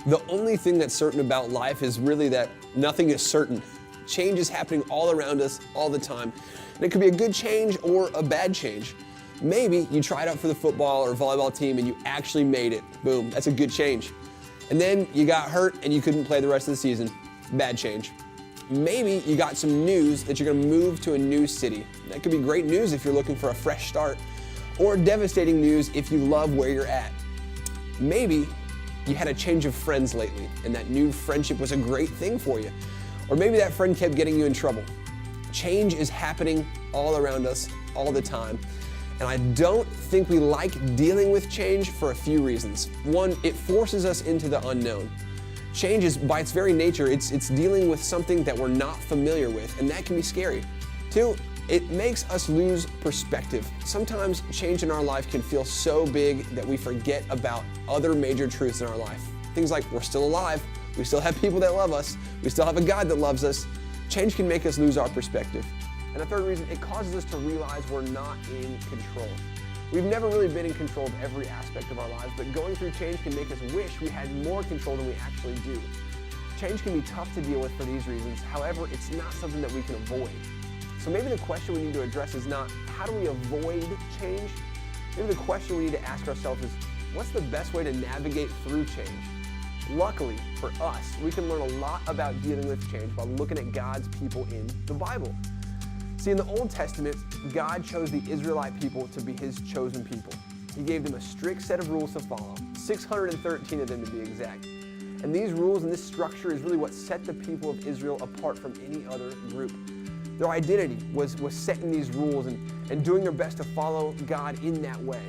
The only thing that's certain about life is really that nothing is certain. Change is happening all around us all the time. And it could be a good change or a bad change. Maybe you tried out for the football or volleyball team and you actually made it. Boom, that's a good change. And then you got hurt and you couldn't play the rest of the season. Bad change. Maybe you got some news that you're gonna move to a new city. That could be great news if you're looking for a fresh start, or devastating news if you love where you're at. Maybe you had a change of friends lately and that new friendship was a great thing for you. Or maybe that friend kept getting you in trouble. Change is happening all around us all the time. And I don't think we like dealing with change for a few reasons. One, it forces us into the unknown. Change is, by its very nature, it's dealing with something that we're not familiar with, and that can be scary. Two, it makes us lose perspective. Sometimes change in our life can feel so big that we forget about other major truths in our life. Things like we're still alive, we still have people that love us, we still have a God that loves us. Change can make us lose our perspective. And a third reason, it causes us to realize we're not in control. We've never really been in control of every aspect of our lives, but going through change can make us wish we had more control than we actually do. Change can be tough to deal with for these reasons. However, it's not something that we can avoid. So maybe the question we need to address is not, how do we avoid change? Maybe the question we need to ask ourselves is, what's the best way to navigate through change? Luckily for us, we can learn a lot about dealing with change by looking at God's people in the Bible. See, in the Old Testament, God chose the Israelite people to be His chosen people. He gave them a strict set of rules to follow, 613 of them to be exact. And these rules and this structure is really what set the people of Israel apart from any other group. Their identity was set in these rules and doing their best to follow God in that way.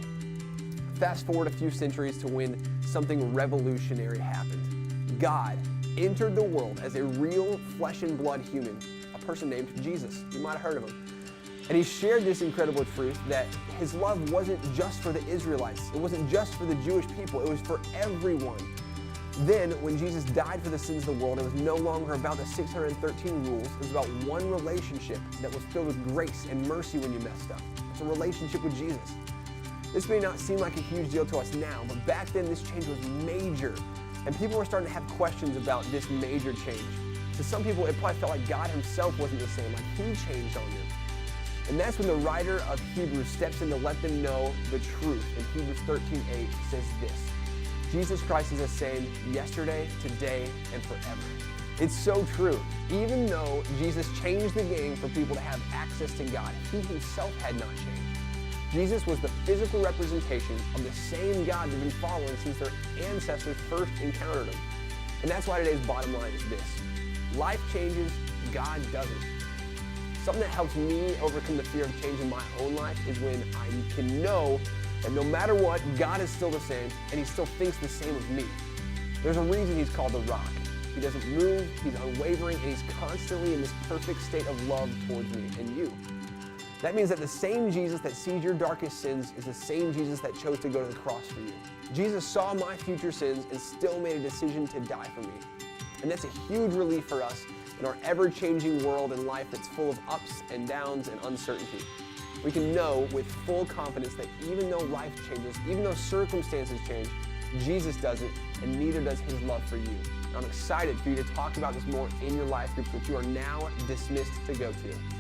Fast forward a few centuries to when something revolutionary happened. God entered the world as a real flesh and blood human, a person named Jesus. You might have heard of him. And He shared this incredible truth that His love wasn't just for the Israelites. It wasn't just for the Jewish people. It was for everyone. Then, when Jesus died for the sins of the world, it was no longer about the 613 rules. It was about one relationship that was filled with grace and mercy when you messed up. It's a relationship with Jesus. This may not seem like a huge deal to us now, but back then this change was major. And people were starting to have questions about this major change. To some people, it probably felt like God Himself wasn't the same, like He changed on them. And that's when the writer of Hebrews steps in to let them know the truth. In Hebrews 13:8 says this: Jesus Christ is the same yesterday, today, and forever. It's so true. Even though Jesus changed the game for people to have access to God, He Himself had not changed. Jesus was the physical representation of the same God they've been following since their ancestors first encountered Him. And that's why today's bottom line is this: life changes, God doesn't. Something that helps me overcome the fear of change in my own life is when I can know that no matter what, God is still the same and He still thinks the same of me. There's a reason He's called the Rock. He doesn't move, He's unwavering, and He's constantly in this perfect state of love towards me and you. That means that the same Jesus that sees your darkest sins is the same Jesus that chose to go to the cross for you. Jesus saw my future sins and still made a decision to die for me. And that's a huge relief for us in our ever-changing world and life that's full of ups and downs and uncertainty. We can know with full confidence that even though life changes, even though circumstances change, Jesus doesn't, and neither does His love for you. I'm excited for you to talk about this more in your life groups, which you are now dismissed to go to.